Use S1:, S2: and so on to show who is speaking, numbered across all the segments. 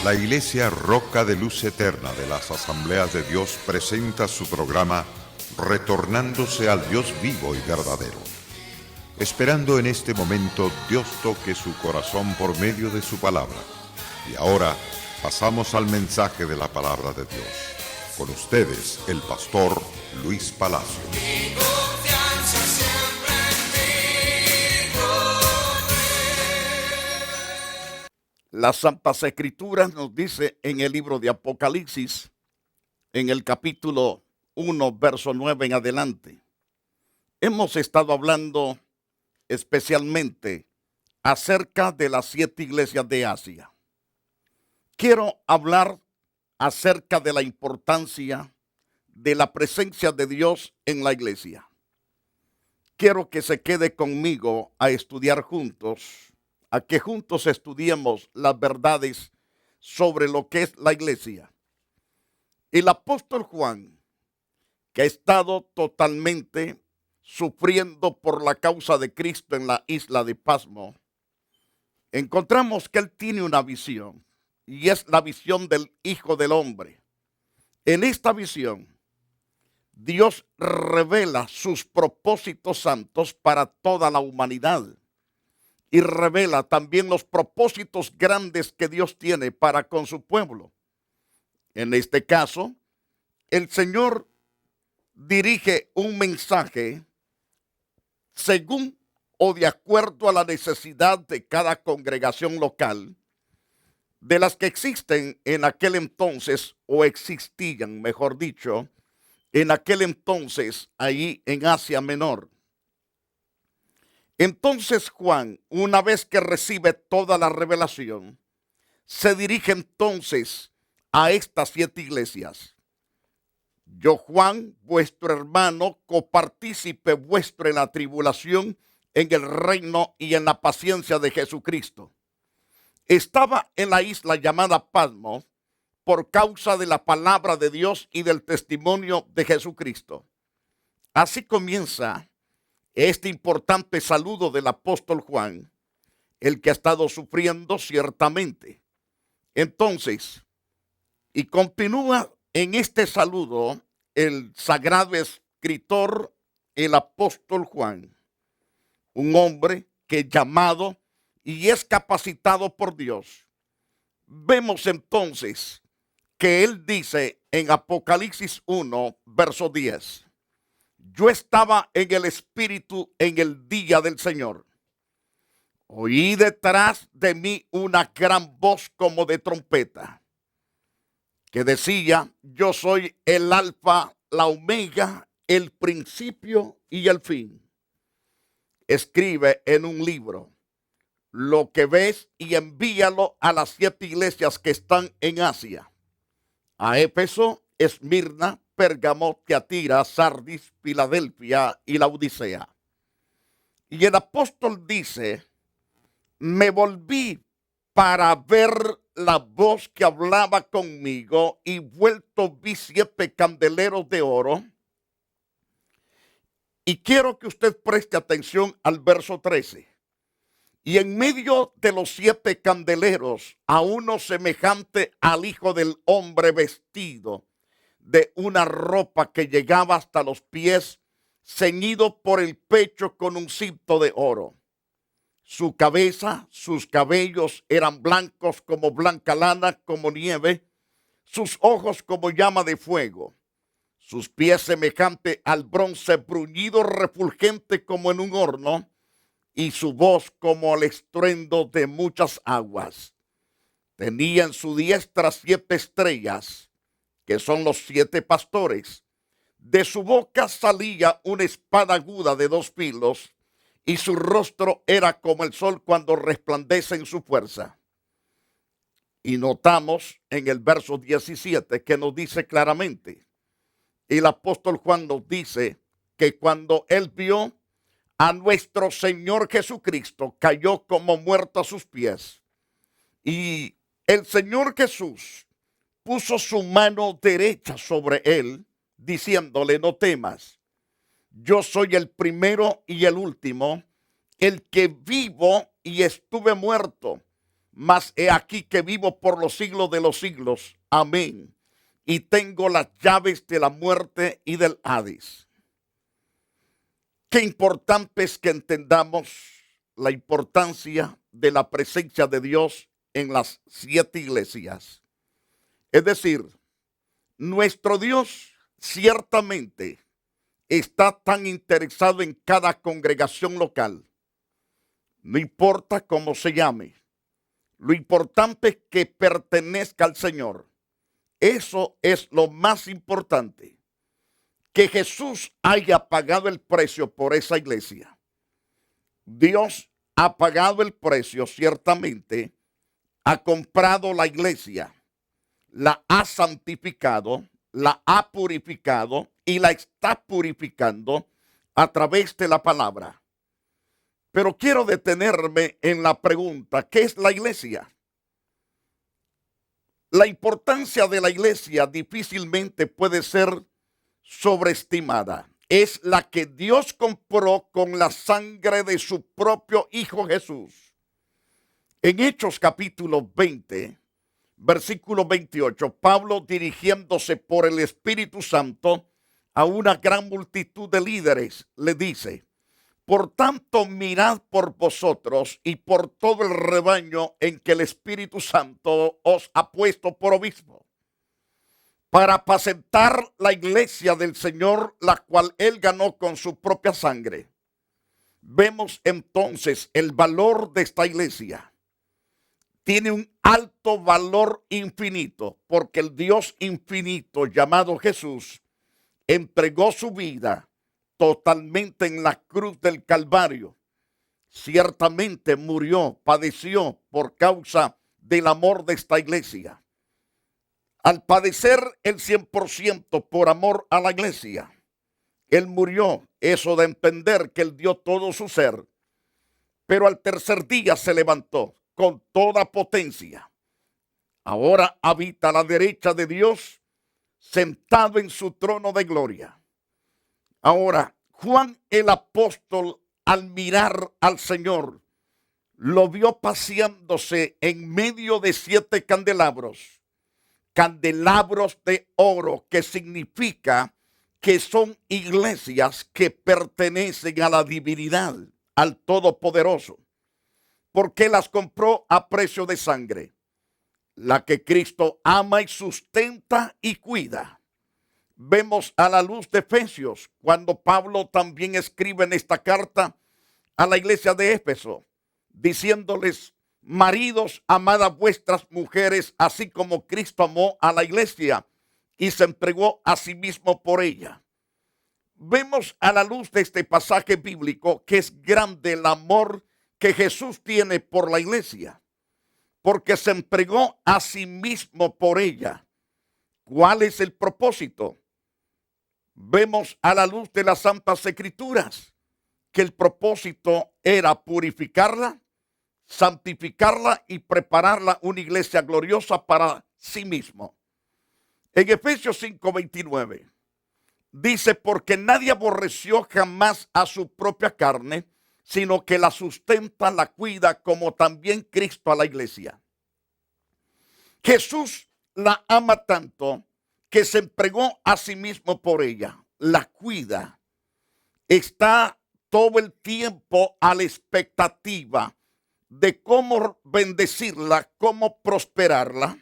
S1: La Iglesia Roca de Luz Eterna de las Asambleas de Dios presenta su programa Retornándose al Dios vivo y verdadero. Esperando en este momento Dios toque su corazón por medio de su palabra. Y ahora pasamos al mensaje de la palabra de Dios. Con ustedes, el pastor Luis Palacio.
S2: Las Santas Escrituras nos dice en el libro de Apocalipsis, en el capítulo 1, verso 9 en adelante. Hemos estado hablando especialmente acerca de las 7 iglesias de Asia. Quiero hablar acerca de la importancia de la presencia de Dios en la iglesia. Quiero que se quede conmigo a estudiar juntos, a que juntos estudiemos las verdades sobre lo que es la iglesia. El apóstol Juan, que ha estado totalmente sufriendo por la causa de Cristo en la isla de Pasmo, encontramos que él tiene una visión, y es la visión del Hijo del Hombre. En esta visión, Dios revela sus propósitos santos para toda la humanidad. Y revela también los propósitos grandes que Dios tiene para con su pueblo. En este caso, el Señor dirige un mensaje según o de acuerdo a la necesidad de cada congregación local, de las que existen en aquel entonces, o existían, mejor dicho, en aquel entonces, ahí en Asia Menor. Entonces Juan, una vez que recibe toda la revelación, se dirige entonces a estas 7 iglesias. Yo, Juan, vuestro hermano, copartícipe vuestro en la tribulación, en el reino y en la paciencia de Jesucristo. Estaba en la isla llamada Pasmo por causa de la palabra de Dios y del testimonio de Jesucristo. Así comienza este importante saludo del apóstol Juan, el que ha estado sufriendo ciertamente. Entonces, y continúa en este saludo el sagrado escritor, el apóstol Juan, un hombre que es llamado y es capacitado por Dios. Vemos entonces que él dice en Apocalipsis 1, verso 10, yo estaba en el Espíritu en el día del Señor. Oí detrás de mí una gran voz como de trompeta, que decía, yo soy el Alfa, la Omega, el principio y el fin. Escribe en un libro lo que ves y envíalo a las 7 iglesias que están en Asia. A Éfeso, Esmirna, Pérgamo, Tiatira, Sardis, Filadelfia y Laodicea. Y el apóstol dice, me volví para ver la voz que hablaba conmigo y vuelto vi 7 candeleros de oro. Y quiero que usted preste atención al verso 13. Y en medio de los 7 candeleros, a uno semejante al Hijo del Hombre vestido de una ropa que llegaba hasta los pies, ceñido por el pecho con un cinto de oro. Su cabeza, sus cabellos eran blancos como blanca lana, como nieve, sus ojos como llama de fuego, sus pies semejante al bronce bruñido refulgente como en un horno, y su voz como el estruendo de muchas aguas. Tenía en su diestra 7 estrellas, que son los 7 pastores. De su boca salía una espada aguda de 2 filos, y su rostro era como el sol cuando resplandece en su fuerza. Y notamos en el verso 17 que nos dice claramente, el apóstol Juan nos dice que cuando él vio a nuestro Señor Jesucristo, cayó como muerto a sus pies. Y el Señor Jesús puso su mano derecha sobre él, diciéndole, no temas. Yo soy el primero y el último, el que vivo y estuve muerto, mas he aquí que vivo por los siglos de los siglos. Amén. Y tengo las llaves de la muerte y del Hades. Qué importante es que entendamos la importancia de la presencia de Dios en las 7 iglesias. Es decir, nuestro Dios ciertamente está tan interesado en cada congregación local. No importa cómo se llame. Lo importante es que pertenezca al Señor. Eso es lo más importante. Que Jesús haya pagado el precio por esa iglesia. Dios ha pagado el precio, ciertamente. Ha comprado la iglesia. La ha santificado. La ha purificado. Y la está purificando a través de la palabra. Pero quiero detenerme en la pregunta, ¿qué es la iglesia? La importancia de la iglesia difícilmente puede ser sobreestimada. Es la que Dios compró con la sangre de su propio Hijo Jesús. En Hechos capítulo 20, versículo 28, Pablo, dirigiéndose por el Espíritu Santo a una gran multitud de líderes, le dice: por tanto, mirad por vosotros y por todo el rebaño en que el Espíritu Santo os ha puesto por obispo, para apacentar la iglesia del Señor, la cual él ganó con su propia sangre. Vemos entonces el valor de esta iglesia. Tiene un alto valor infinito, porque el Dios infinito llamado Jesús entregó su vida totalmente en la cruz del Calvario. Ciertamente murió, padeció por causa del amor de esta iglesia. Al padecer el 100% por amor a la iglesia, él murió. Eso de entender que él dio todo su ser. Pero al tercer día se levantó con toda potencia. Ahora habita a la derecha de Dios, sentado en su trono de gloria. Ahora, Juan el apóstol, al mirar al Señor, lo vio paseándose en medio de 7 candelabros. Candelabros de oro, que significa que son iglesias que pertenecen a la divinidad, al Todopoderoso, porque las compró a precio de sangre, la que Cristo ama y sustenta y cuida. Vemos a la luz de Efesios, cuando Pablo también escribe en esta carta a la iglesia de Éfeso, diciéndoles: maridos, amad a vuestras mujeres, así como Cristo amó a la iglesia y se entregó a sí mismo por ella. Vemos a la luz de este pasaje bíblico que es grande el amor que Jesús tiene por la iglesia, porque se entregó a sí mismo por ella. ¿Cuál es el propósito? Vemos a la luz de las Santas Escrituras que el propósito era purificarla, santificarla y prepararla una iglesia gloriosa para sí mismo. En Efesios 5:29 dice: porque nadie aborreció jamás a su propia carne, sino que la sustenta, la cuida, como también Cristo a la iglesia. Jesús la ama tanto que se entregó a sí mismo por ella, la cuida, está todo el tiempo a la expectativa de cómo bendecirla, cómo prosperarla,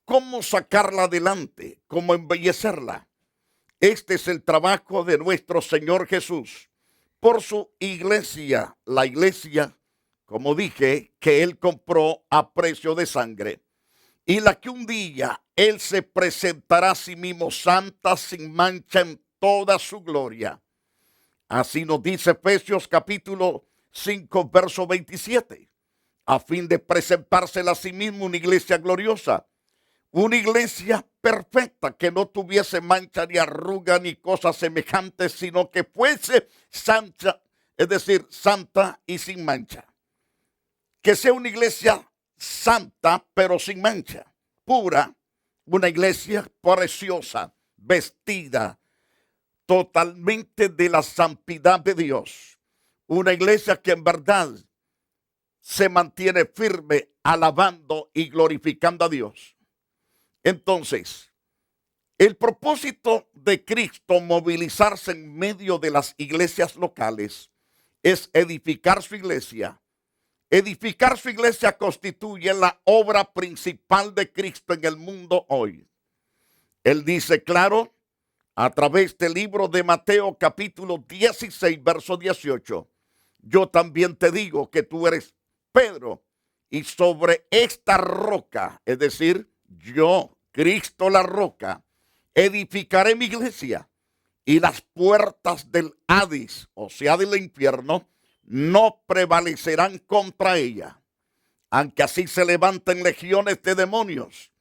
S2: cómo sacarla adelante, cómo embellecerla. Este es el trabajo de nuestro Señor Jesús por su iglesia, la iglesia, como dije, que él compró a precio de sangre, y la que un día él se presentará a sí mismo santa, sin mancha, en toda su gloria. Así nos dice Efesios capítulo 5, verso 27, a fin de presentársela a sí mismo una iglesia gloriosa, una iglesia perfecta, que no tuviese mancha ni arruga ni cosas semejantes, sino que fuese santa, es decir, santa y sin mancha. Que sea una iglesia santa, pero sin mancha, pura, una iglesia preciosa, vestida totalmente de la santidad de Dios. Una iglesia que en verdad se mantiene firme alabando y glorificando a Dios. Entonces, el propósito de Cristo movilizarse en medio de las iglesias locales es edificar su iglesia. Edificar su iglesia constituye la obra principal de Cristo en el mundo hoy. Él dice claro a través del libro de Mateo capítulo 16, verso 18. Yo también te digo que tú eres Pedro, y sobre esta roca, es decir, yo, Cristo la roca, edificaré mi iglesia, y las puertas del Hades, o sea, del infierno, no prevalecerán contra ella. Aunque así se levanten legiones de demonios,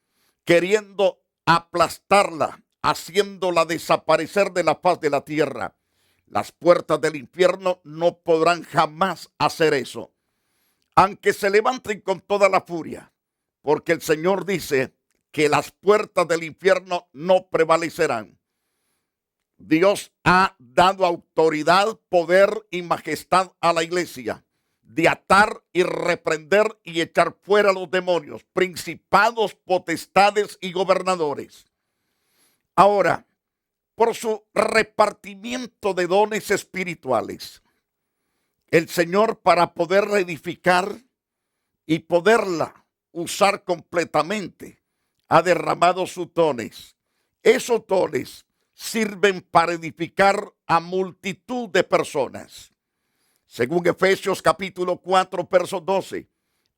S2: queriendo aplastarla, haciéndola desaparecer de la faz de la tierra, las puertas del infierno no podrán jamás hacer eso. Aunque se levanten con toda la furia, porque el Señor dice que las puertas del infierno no prevalecerán. Dios ha dado autoridad, poder y majestad a la iglesia de atar y reprender y echar fuera a los demonios, principados, potestades y gobernadores. Ahora, por su repartimiento de dones espirituales, el Señor, para poderla edificar y poderla usar completamente, ha derramado sus dones. Esos dones sirven para edificar a multitud de personas. Según Efesios capítulo 4, verso 12,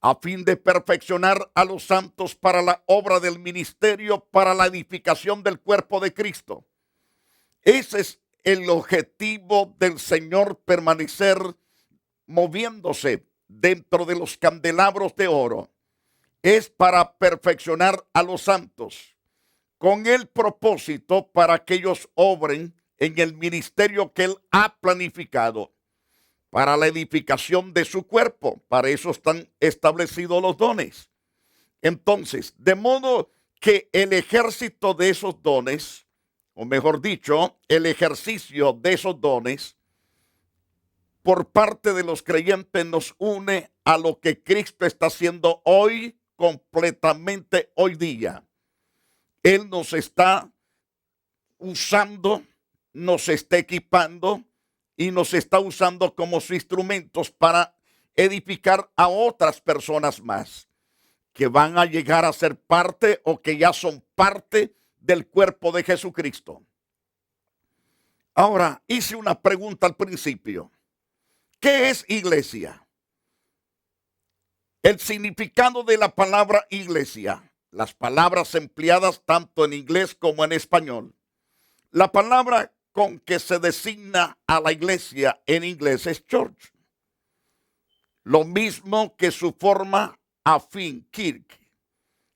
S2: a fin de perfeccionar a los santos para la obra del ministerio, para la edificación del cuerpo de Cristo. Ese es el objetivo del Señor, permanecer moviéndose dentro de los candelabros de oro. Es para perfeccionar a los santos, con el propósito para que ellos obren en el ministerio que Él ha planificado, para la edificación de su cuerpo. Para eso están establecidos los dones. Entonces, de modo que el ejército de esos dones, o mejor dicho, el ejercicio de esos dones, por parte de los creyentes nos une a lo que Cristo está haciendo hoy, completamente hoy día. Él nos está usando, nos está equipando y nos está usando como sus instrumentos para edificar a otras personas más que van a llegar a ser parte o que ya son parte del cuerpo de Jesucristo. Ahora, hice una pregunta al principio. ¿Qué es iglesia? El significado de la palabra iglesia, las palabras empleadas tanto en inglés como en español. La palabra con que se designa a la iglesia en inglés es church. Lo mismo que su forma afín, kirk,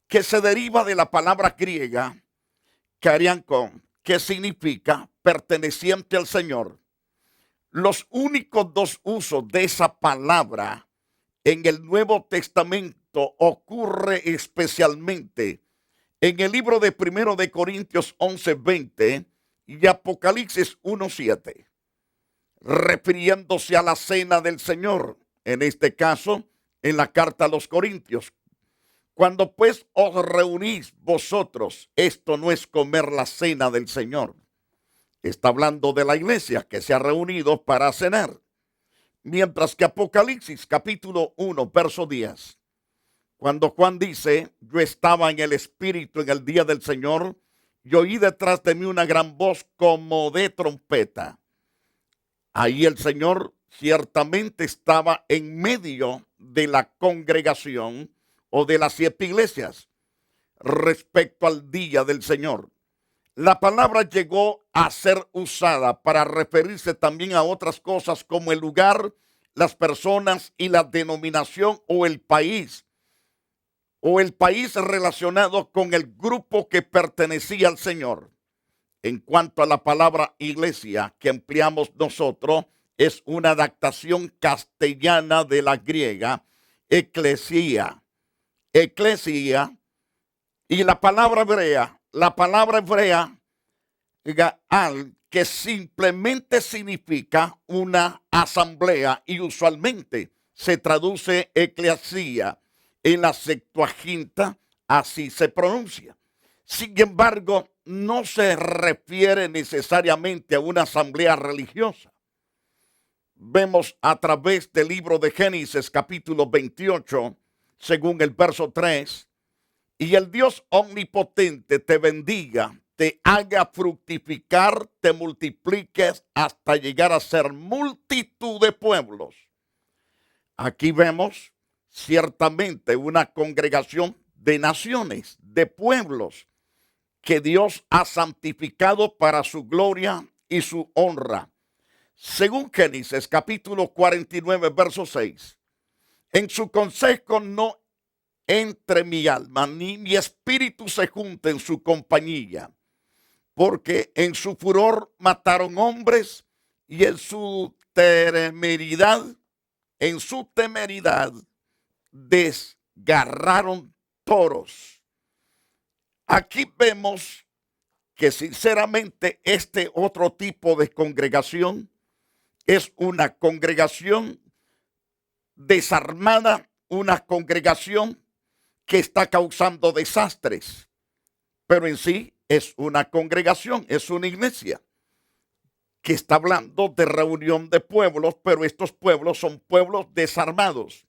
S2: que se deriva de la palabra griega kariankon, que significa perteneciente al Señor. Los únicos dos usos de esa palabra en el Nuevo Testamento ocurre especialmente en el libro de 1 de Corintios 11:20 y Apocalipsis 1:7, refiriéndose a la cena del Señor, en este caso en la carta a los Corintios. Cuando pues os reunís vosotros, esto no es comer la cena del Señor. Está hablando de la iglesia que se ha reunido para cenar. Mientras que Apocalipsis capítulo 1, verso 10, cuando Juan dice, yo estaba en el Espíritu en el día del Señor, y oí detrás de mí una gran voz como de trompeta. Ahí el Señor ciertamente estaba en medio de la congregación o de las 7 iglesias respecto al día del Señor. La palabra llegó a ser usada para referirse también a otras cosas como el lugar, las personas y la denominación o el país relacionado con el grupo que pertenecía al Señor. En cuanto a la palabra iglesia que empleamos nosotros, es una adaptación castellana de la griega eclesia, y la palabra hebrea gaal, que simplemente significa una asamblea y usualmente se traduce eclesía. En la Septuaginta así se pronuncia. Sin embargo, no se refiere necesariamente a una asamblea religiosa. Vemos a través del libro de Génesis capítulo 28, según el verso 3, y el Dios omnipotente te bendiga, te haga fructificar, te multipliques hasta llegar a ser multitud de pueblos. Aquí vemos ciertamente una congregación de naciones, de pueblos, que Dios ha santificado para su gloria y su honra. Según Génesis capítulo 49, verso 6, en su consejo no entre mi alma, ni mi espíritu se junte en su compañía, porque en su furor mataron hombres y en su temeridad desgarraron toros. Aquí vemos que sinceramente este otro tipo de congregación es una congregación desarmada, una congregación que está causando desastres, pero en sí es una congregación, es una iglesia que está hablando de reunión de pueblos, pero estos pueblos son pueblos desarmados,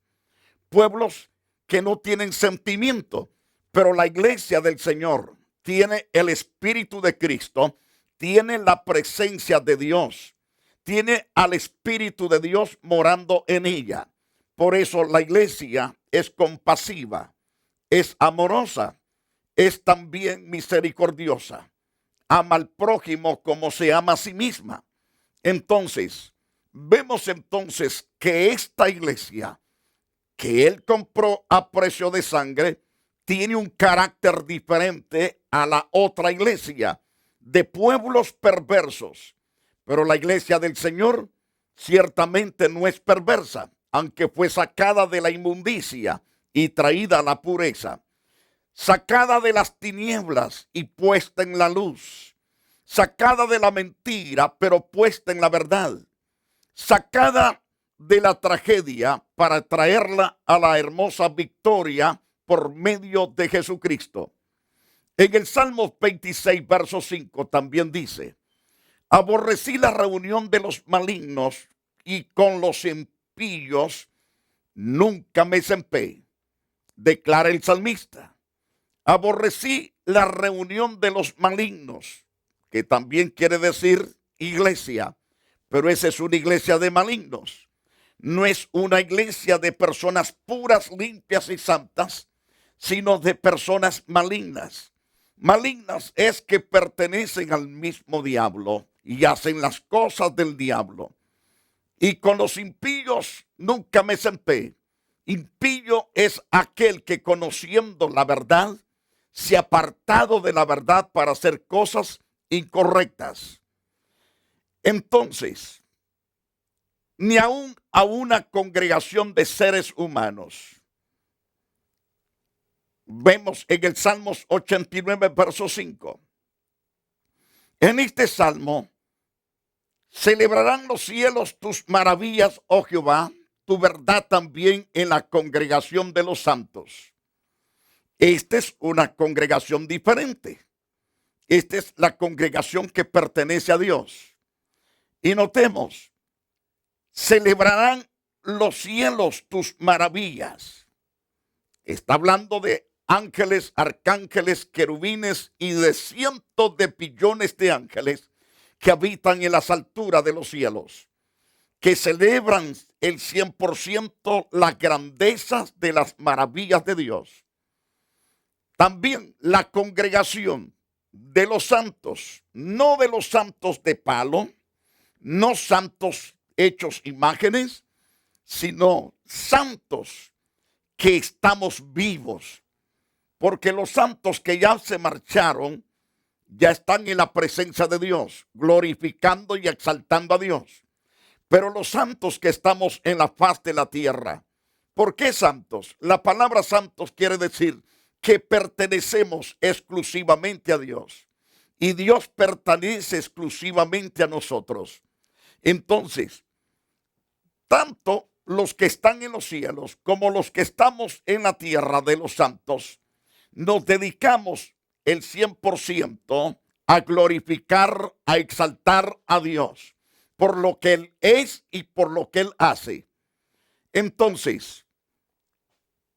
S2: pueblos que no tienen sentimiento, pero la iglesia del Señor tiene el Espíritu de Cristo, tiene la presencia de Dios, tiene al Espíritu de Dios morando en ella. Por eso la iglesia es compasiva, es amorosa, es también misericordiosa. Ama al prójimo como se ama a sí misma. Entonces, vemos entonces que esta iglesia que él compró a precio de sangre tiene un carácter diferente a la otra iglesia de pueblos perversos. Pero la iglesia del Señor ciertamente no es perversa, aunque fue sacada de la inmundicia y traída a la pureza, sacada de las tinieblas y puesta en la luz, sacada de la mentira pero puesta en la verdad, sacada de la tragedia para traerla a la hermosa victoria por medio de Jesucristo. En el Salmo 26, verso 5 también dice: aborrecí la reunión de los malignos y con los impíos nunca me senté. Declara el salmista. Aborrecí la reunión de los malignos, que también quiere decir iglesia, pero esa es una iglesia de malignos. No es una iglesia de personas puras, limpias y santas, sino de personas malignas. Malignas es que pertenecen al mismo diablo y hacen las cosas del diablo. Y con los impíos nunca me senté. Impío es aquel que, conociendo la verdad, se ha apartado de la verdad para hacer cosas incorrectas. Entonces, ni aún a una congregación de seres humanos. Vemos en el Salmos 89, verso 5. En este salmo: celebrarán los cielos tus maravillas, oh Jehová, tu verdad también en la congregación de los santos. Esta es una congregación diferente. Esta es la congregación que pertenece a Dios. Y notemos: celebrarán los cielos tus maravillas. Está hablando de ángeles, arcángeles, querubines y de cientos de billones de ángeles que habitan en las alturas de los cielos, que celebran el 100% las grandezas de las maravillas de Dios. También la congregación de los santos, no de los santos de palo, no santos hechos imágenes, sino santos que estamos vivos, porque los santos que ya se marcharon ya están en la presencia de Dios, glorificando y exaltando a Dios. Pero los santos que estamos en la faz de la tierra, ¿por qué santos? La palabra santos quiere decir que pertenecemos exclusivamente a Dios y Dios pertenece exclusivamente a nosotros. Entonces, tanto los que están en los cielos como los que estamos en la tierra de los santos, nos dedicamos el 100% a glorificar, a exaltar a Dios por lo que Él es y por lo que Él hace. Entonces,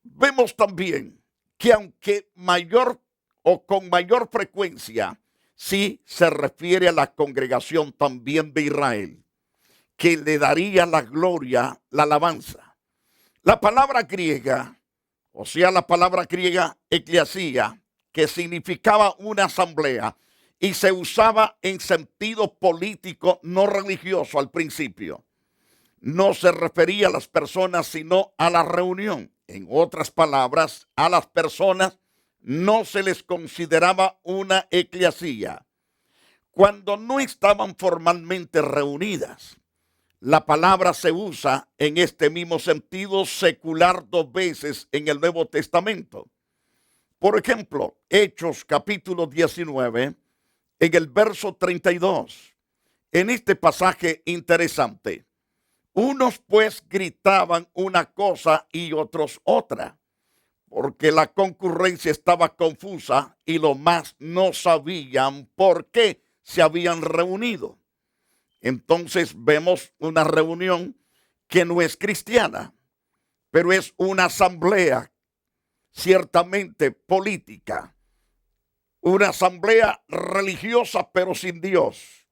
S2: vemos también que aunque mayor o con mayor frecuencia, sí se refiere a la congregación también de Israel, que le daría la gloria, la alabanza. La palabra griega, o sea, la palabra griega eclesia, que significaba una asamblea y se usaba en sentido político, no religioso al principio. No se refería a las personas, sino a la reunión. En otras palabras, a las personas no se les consideraba una eclesia cuando no estaban formalmente reunidas. La palabra se usa en este mismo sentido secular 2 veces en el Nuevo Testamento. Por ejemplo, Hechos capítulo 19, en el verso 32. En este pasaje interesante, unos pues gritaban una cosa y otros otra, porque la concurrencia estaba confusa y los más no sabían por qué se habían reunido. Entonces vemos una reunión que no es cristiana, pero es una asamblea ciertamente política, una asamblea religiosa pero sin Dios.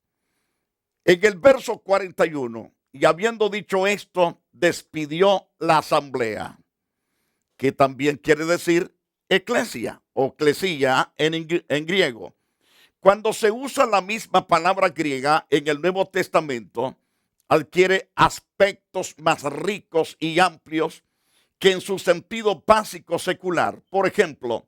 S2: En el verso 41, y habiendo dicho esto, despidió la asamblea, que también quiere decir eclesia o eclesia en griego. Cuando se usa la misma palabra griega en el Nuevo Testamento, adquiere aspectos más ricos y amplios que en su sentido básico secular. Por ejemplo,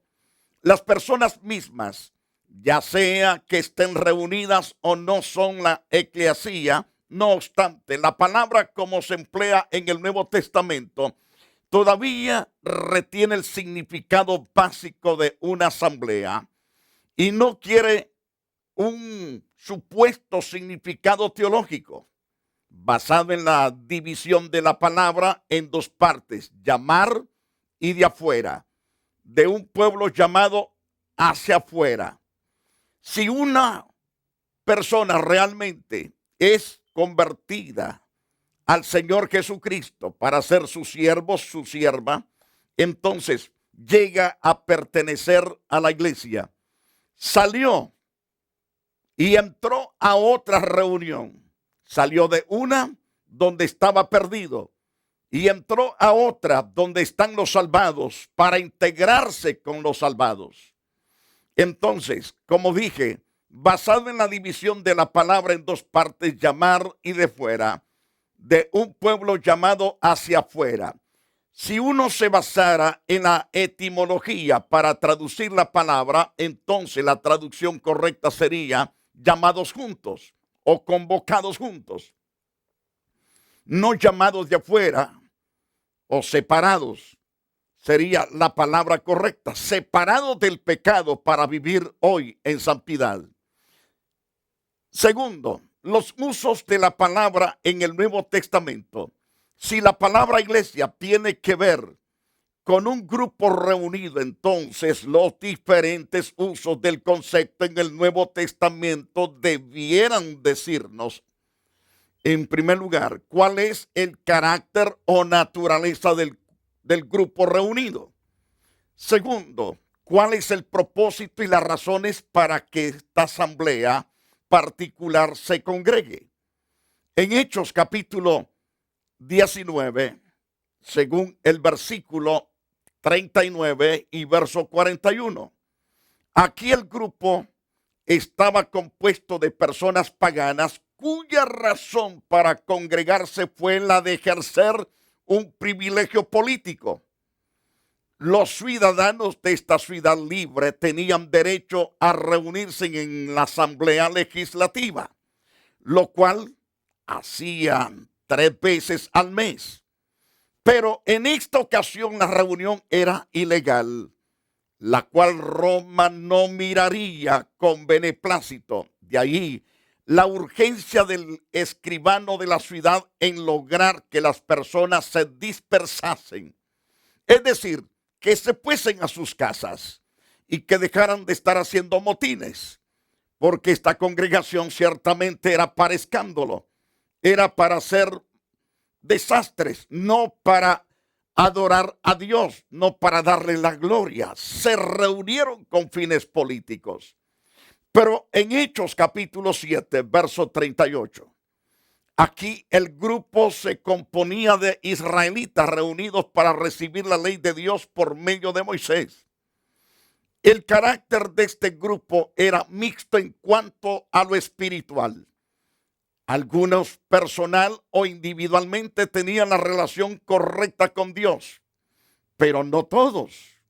S2: las personas mismas, ya sea que estén reunidas o no, son la eclesia. No obstante, la palabra como se emplea en el Nuevo Testamento todavía retiene el significado básico de una asamblea y no quiere un supuesto significado teológico basado en la división de la palabra en 2 partes, llamar y de afuera, de un pueblo llamado hacia afuera. Si una persona realmente es convertida al Señor Jesucristo para ser su siervo, su sierva, entonces llega a pertenecer a la iglesia. Salió y entró a otra reunión. Salió de una donde estaba perdido y entró a otra donde están los salvados para integrarse con los salvados. Entonces, como dije, basado en la división de la palabra en 2 partes, llamar y de fuera, de un pueblo llamado hacia afuera. Si uno se basara en la etimología para traducir la palabra, entonces la traducción correcta sería llamados juntos o convocados juntos. No llamados de afuera o separados. Sería la palabra correcta. Separados del pecado para vivir hoy en santidad. Segundo, los usos de la palabra en el Nuevo Testamento. Si la palabra iglesia tiene que ver con un grupo reunido, entonces los diferentes usos del concepto en el Nuevo Testamento debieran decirnos, en primer lugar, cuál es el carácter o naturaleza del grupo reunido. Segundo, cuál es el propósito y las razones para que esta asamblea particular se congregue. En Hechos capítulo 19, según el versículo 39 y verso 41. Aquí el grupo estaba compuesto de personas paganas cuya razón para congregarse fue la de ejercer un privilegio político. Los ciudadanos de esta ciudad libre tenían derecho a reunirse en la asamblea legislativa, lo cual hacían 3 veces al mes. Pero en esta ocasión la reunión era ilegal, la cual Roma no miraría con beneplácito. De ahí la urgencia del escribano de la ciudad en lograr que las personas se dispersasen. Es decir, que se fuesen a sus casas y que dejaran de estar haciendo motines, porque esta congregación ciertamente era para escándalo, era para hacer desastres, no para adorar a Dios, no para darle la gloria. Se reunieron con fines políticos. Pero en Hechos capítulo 7, verso 38, aquí el grupo se componía de israelitas reunidos para recibir la ley de Dios por medio de Moisés. El carácter de este grupo era mixto en cuanto a lo espiritual. Algunos personal o individualmente tenían la relación correcta con Dios, pero no todos.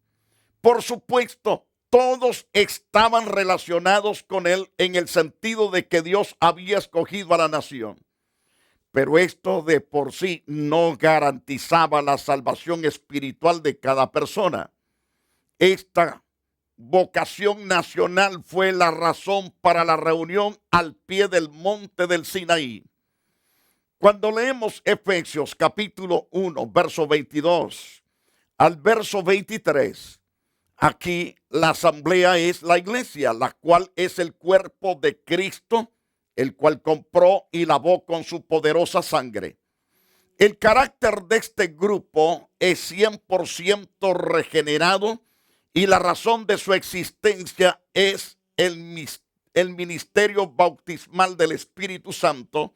S2: Por supuesto, todos estaban relacionados con Él en el sentido de que Dios había escogido a la nación. Pero esto de por sí no garantizaba la salvación espiritual de cada persona. Esta vocación nacional fue la razón para la reunión al pie del monte del Sinaí. Cuando leemos Efesios capítulo 1, verso 22 al verso 23, aquí la asamblea es la iglesia, la cual es el cuerpo de Cristo, el cual compró y lavó con su poderosa sangre. El carácter de este grupo es 100% regenerado y la razón de su existencia es el ministerio bautismal del Espíritu Santo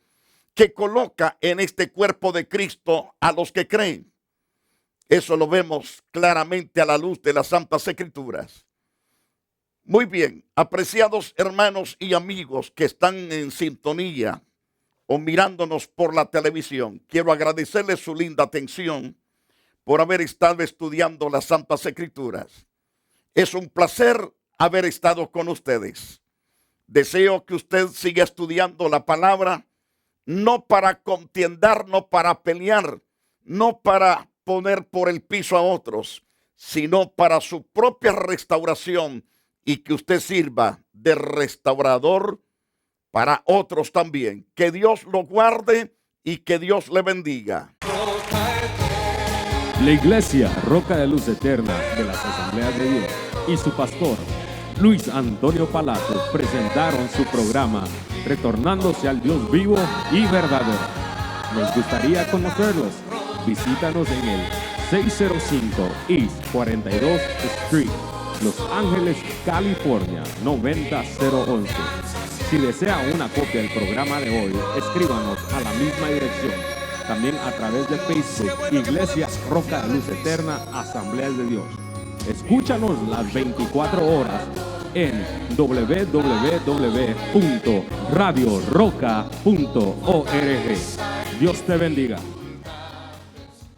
S2: que coloca en este cuerpo de Cristo a los que creen. Eso lo vemos claramente a la luz de las Santas Escrituras. Muy bien, apreciados hermanos y amigos que están en sintonía o mirándonos por la televisión, quiero agradecerles su linda atención por haber estado estudiando las Santas Escrituras. Es un placer haber estado con ustedes. Deseo que usted siga estudiando la palabra, no para contiendar, no para pelear, no para poner por el piso a otros, sino para su propia restauración y que usted sirva de restaurador para otros también. Que Dios lo guarde y que Dios le bendiga.
S3: La Iglesia Roca de Luz Eterna de las Asambleas de Dios y su pastor Luis Antonio Palacios presentaron su programa Retornándose al Dios vivo y verdadero. Nos gustaría conocerlos. Visítanos en el 605 East 42 Street, Los Ángeles, California 90011. Si desea una copia del programa de hoy, escríbanos a la misma dirección. También a través de Facebook, Iglesia Roca de Luz Eterna, Asambleas de Dios. Escúchanos las 24 horas en www.radioroca.org. Dios te bendiga.